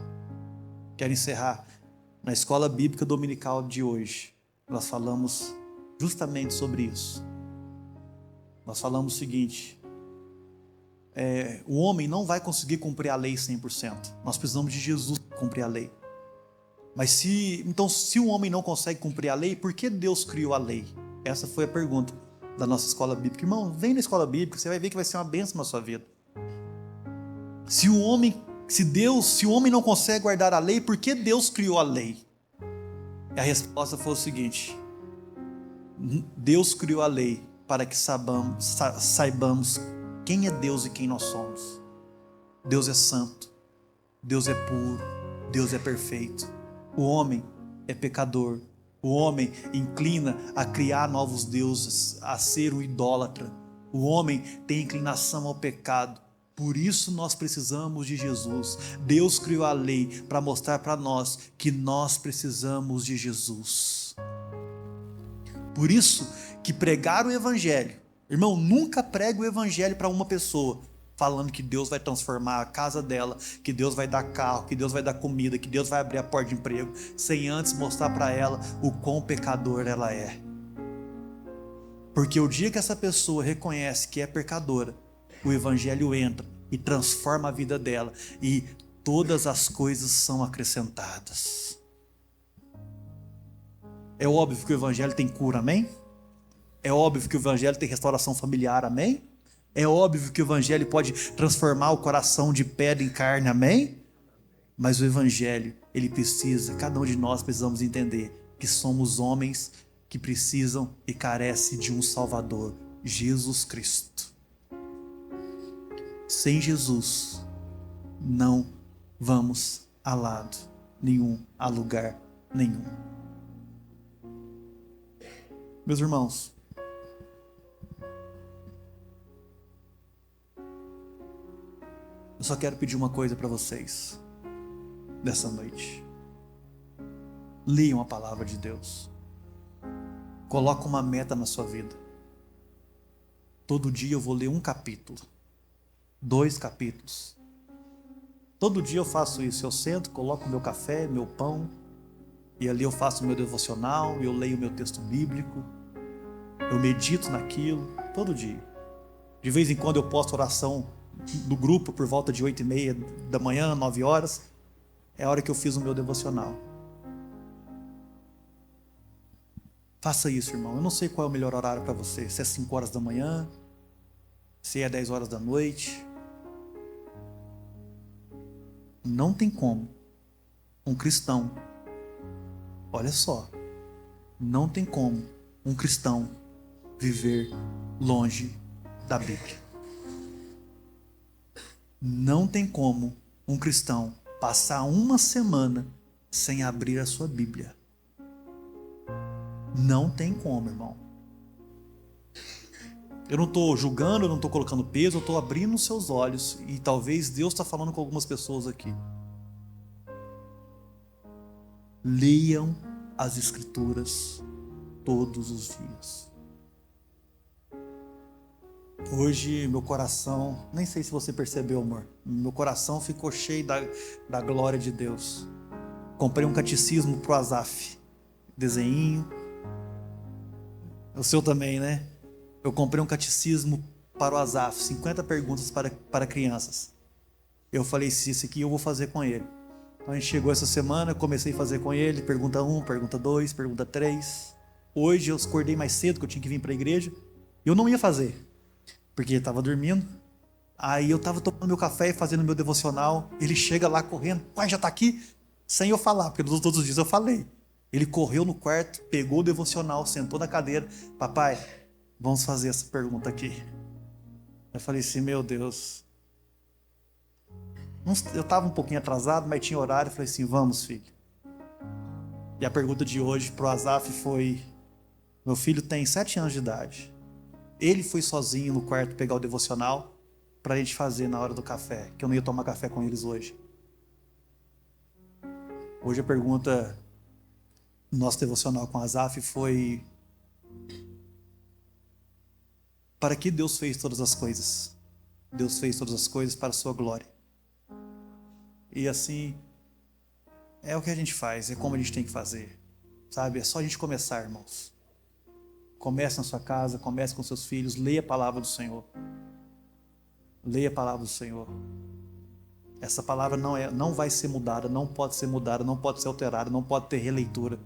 Speaker 2: Quero encerrar. Na escola bíblica dominical de hoje, nós falamos justamente sobre isso. nós falamos o seguinte: o homem não vai conseguir cumprir a lei 100%. Nós precisamos de Jesus para cumprir a lei. Mas se o homem não consegue cumprir a lei, por que Deus criou a lei? Essa foi a pergunta da nossa escola bíblica. Irmão, vem na escola bíblica, você vai ver que vai ser uma bênção na sua vida. Se o homem não consegue guardar a lei, por que Deus criou a lei? E a resposta foi o seguinte: Deus criou a lei para que saibamos quem é Deus e quem nós somos. Deus é santo, Deus é puro, Deus é perfeito. O homem é pecador. O homem inclina a criar novos deuses, a ser um idólatra. O homem tem inclinação ao pecado. Por isso nós precisamos de Jesus. Deus criou a lei para mostrar para nós que nós precisamos de Jesus. Por isso que pregar o evangelho, irmão, nunca pregue o evangelho para uma pessoa falando que Deus vai transformar a casa dela, que Deus vai dar carro, que Deus vai dar comida, que Deus vai abrir a porta de emprego, sem antes mostrar para ela o quão pecador ela é. Porque o dia que essa pessoa reconhece que é pecadora, o evangelho entra e transforma a vida dela, e todas as coisas são acrescentadas. É óbvio que o evangelho tem cura, amém? É óbvio que o evangelho tem restauração familiar, amém? É óbvio que o evangelho pode transformar o coração de pedra em carne, amém? Mas o evangelho, ele precisa, cada um de nós precisamos entender que somos homens que precisam e carecem de um Salvador, Jesus Cristo. Sem Jesus, não vamos a lado nenhum, a lugar nenhum. Meus irmãos, eu só quero pedir uma coisa para vocês dessa noite. Leiam a palavra de Deus. Coloca uma meta na sua vida. Todo dia eu vou ler um capítulo, 2 capítulos. Todo dia eu faço isso. Eu sento, coloco meu café, meu pão, e ali eu faço o meu devocional, eu leio o meu texto bíblico, eu medito naquilo, todo dia. De vez em quando eu posto oração do grupo por volta de 8h30 da manhã, 9 horas, é a hora que eu fiz o meu devocional. Faça isso, irmão. Eu não sei qual é o melhor horário para você, se é 5 horas da manhã, se é 10 horas da noite. Não tem como um cristão, olha só, não tem como um cristão viver longe da Bíblia. Não tem como um cristão passar uma semana sem abrir a sua Bíblia. Não tem como, irmão. Eu não estou julgando, eu não estou colocando peso, eu estou abrindo os seus olhos, e talvez Deus está falando com algumas pessoas aqui. Leiam as Escrituras todos os dias. Hoje meu coração, nem sei se você percebeu, amor, meu coração ficou cheio da glória de Deus. Comprei um catecismo pro Asaf, desenhinho. O seu também, né? Eu comprei um catecismo para o Asaf, 50 perguntas para crianças. Eu falei, se isso aqui eu vou fazer com ele. Então a gente chegou essa semana, eu comecei a fazer com ele, pergunta 1, pergunta 2, pergunta 3. Hoje eu acordei mais cedo, que eu tinha que vir para a igreja, e eu não ia fazer, porque ele estava dormindo. Aí eu estava tomando meu café e fazendo meu devocional. Ele chega lá correndo, pai, já está aqui? Sem eu falar, porque todos os dias eu falei. Ele correu no quarto, pegou o devocional, sentou na cadeira. Papai, vamos fazer essa pergunta aqui. Eu falei assim, meu Deus. Eu estava um pouquinho atrasado, mas tinha horário. Eu falei assim, vamos, filho. E a pergunta de hoje para o Asaf foi, meu filho tem 7 anos de idade. Ele foi sozinho no quarto pegar o devocional para a gente fazer na hora do café, que eu não ia tomar café com eles hoje. Hoje a pergunta no nosso devocional com Asaf foi, para que Deus fez todas as coisas? Deus fez todas as coisas para a sua glória. E assim, é o que a gente faz, é como a gente tem que fazer, sabe? É só a gente começar, irmãos. Comece na sua casa, comece com seus filhos, leia a palavra do Senhor. Leia a palavra do Senhor. Essa palavra não vai ser mudada, não pode ser mudada, não pode ser alterada, não pode ter releitura.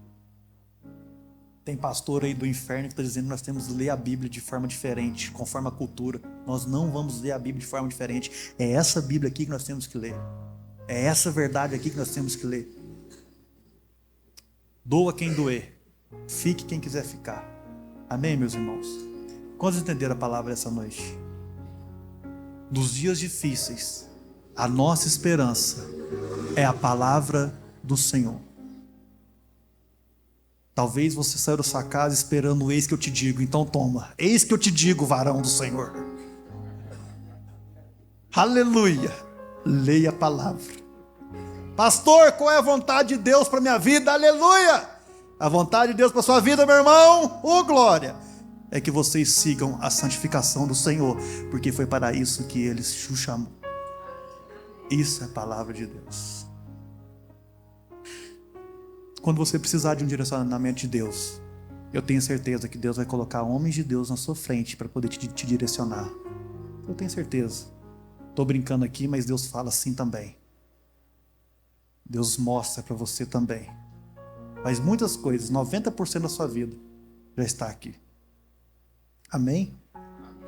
Speaker 2: Tem pastor aí do inferno que está dizendo que nós temos que ler a Bíblia de forma diferente, conforme a cultura. Nós não vamos ler a Bíblia de forma diferente. É essa Bíblia aqui que nós temos que ler. É essa verdade aqui que nós temos que ler. Doa quem doer. Fique quem quiser ficar. Amém, meus irmãos? Quantos entenderam a palavra essa noite? Dos dias difíceis, a nossa esperança é a palavra do Senhor. Talvez você saiu da sua casa esperando o eis que eu te digo. Então toma, eis que eu te digo, varão do Senhor. Aleluia. Leia a palavra. Pastor, qual é a vontade de Deus para minha vida? Aleluia. A vontade de Deus para sua vida, meu irmão, glória, é que vocês sigam a santificação do Senhor, porque foi para isso que Ele o chamou. Isso é a palavra de Deus. Quando você precisar de um direcionamento de Deus, eu tenho certeza que Deus vai colocar homens de Deus na sua frente para poder te direcionar. Eu tenho certeza. Estou brincando aqui, mas Deus fala assim também. Deus mostra para você também. Mas muitas coisas, 90% da sua vida já está aqui. Amém?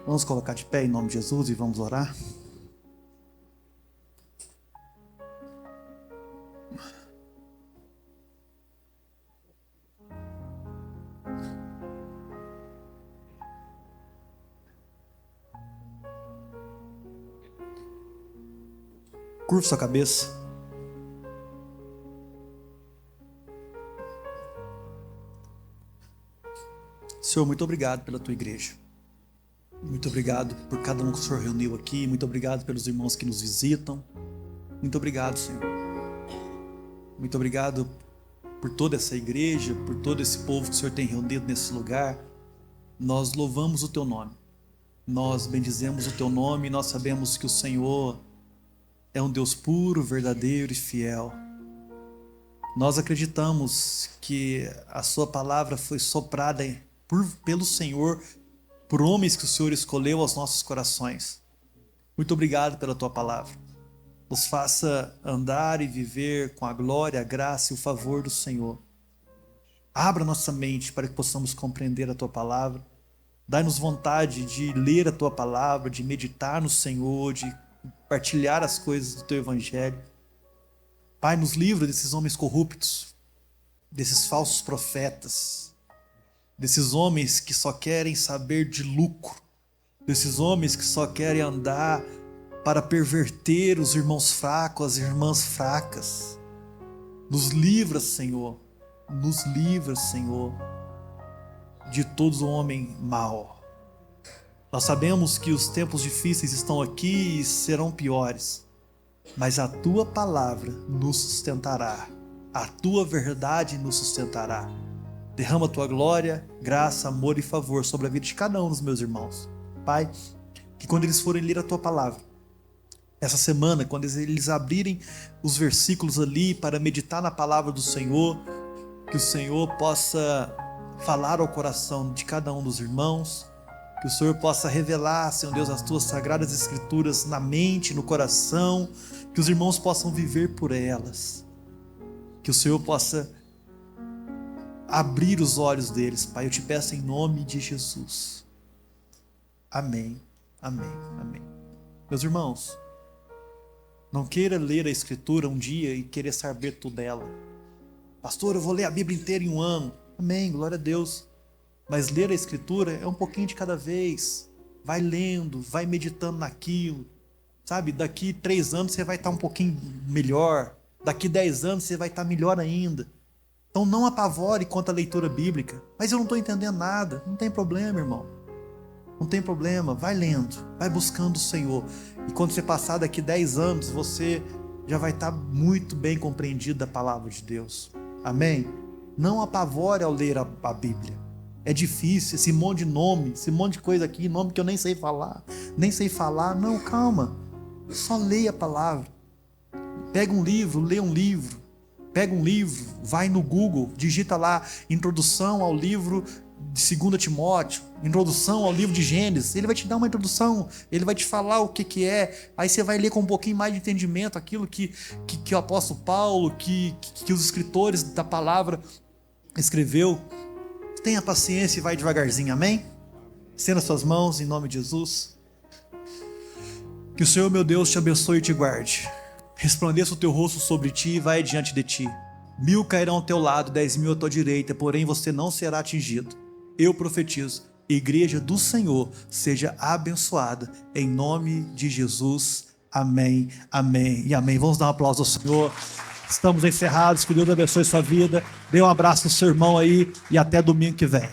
Speaker 2: Vamos colocar de pé em nome de Jesus e vamos orar? Curva sua cabeça. Senhor, muito obrigado pela tua igreja. Muito obrigado por cada um que o Senhor reuniu aqui. Muito obrigado pelos irmãos que nos visitam. Muito obrigado, Senhor. Muito obrigado por toda essa igreja, por todo esse povo que o Senhor tem reunido nesse lugar. Nós louvamos o teu nome. Nós bendizemos o teu nome e nós sabemos que o Senhor é um Deus puro, verdadeiro e fiel. Nós acreditamos que a sua palavra foi soprada pelo Senhor, por homens que o Senhor escolheu aos nossos corações. Muito obrigado pela tua palavra. Nos faça andar e viver com a glória, a graça e o favor do Senhor. Abra nossa mente para que possamos compreender a tua palavra. Dai-nos vontade de ler a tua palavra, de meditar no Senhor, de partilhar as coisas do teu evangelho. Pai, nos livra desses homens corruptos, desses falsos profetas, desses homens que só querem saber de lucro, desses homens que só querem andar para perverter os irmãos fracos, as irmãs fracas. Nos livra, Senhor, de todo homem mau. Nós sabemos que os tempos difíceis estão aqui e serão piores, mas a tua palavra nos sustentará, a tua verdade nos sustentará. Derrama a tua glória, graça, amor e favor sobre a vida de cada um dos meus irmãos. Pai, que quando eles forem ler a tua palavra, essa semana, quando eles abrirem os versículos ali para meditar na palavra do Senhor, que o Senhor possa falar ao coração de cada um dos irmãos, que o Senhor possa revelar, Senhor Deus, as tuas sagradas escrituras na mente, no coração, que os irmãos possam viver por elas, que o Senhor possa abrir os olhos deles, Pai, eu te peço em nome de Jesus. Amém, amém, amém. Meus irmãos, não queira ler a Escritura um dia e querer saber tudo dela. Pastor, eu vou ler a Bíblia inteira em um ano. Amém, glória a Deus. Mas ler a Escritura é um pouquinho de cada vez. Vai lendo, vai meditando naquilo. Sabe, daqui 3 anos você vai estar um pouquinho melhor. Daqui 10 anos você vai estar melhor ainda. Então não apavore quanto à leitura bíblica. Mas eu não estou entendendo nada. Não tem problema, irmão. Não tem problema. Vai lendo, vai buscando o Senhor. E quando você passar daqui 10 anos, você já vai estar muito bem compreendido da palavra de Deus. Amém? Não apavore ao ler a Bíblia. É difícil, esse monte de nome, esse monte de coisa aqui, nome que eu nem sei falar. Não, calma. Só leia a palavra. Pega um livro, lê um livro. Pega um livro, vai no Google, digita lá, introdução ao livro de 2 Timóteo, introdução ao livro de Gênesis, ele vai te dar uma introdução, ele vai te falar o que é, aí você vai ler com um pouquinho mais de entendimento aquilo que o apóstolo Paulo, que os escritores da palavra escreveu. Tenha paciência e vai devagarzinho, amém? Estenda suas mãos em nome de Jesus. Que o Senhor, meu Deus, te abençoe e te guarde. Resplandeça o teu rosto sobre ti e vai diante de ti. 1000 cairão ao teu lado, 10.000 à tua direita, porém você não será atingido. Eu profetizo, igreja do Senhor seja abençoada, em nome de Jesus. Amém, amém e amém. Vamos dar um aplauso ao Senhor. Estamos encerrados, que Deus abençoe sua vida. Dê um abraço no seu irmão aí e até domingo que vem.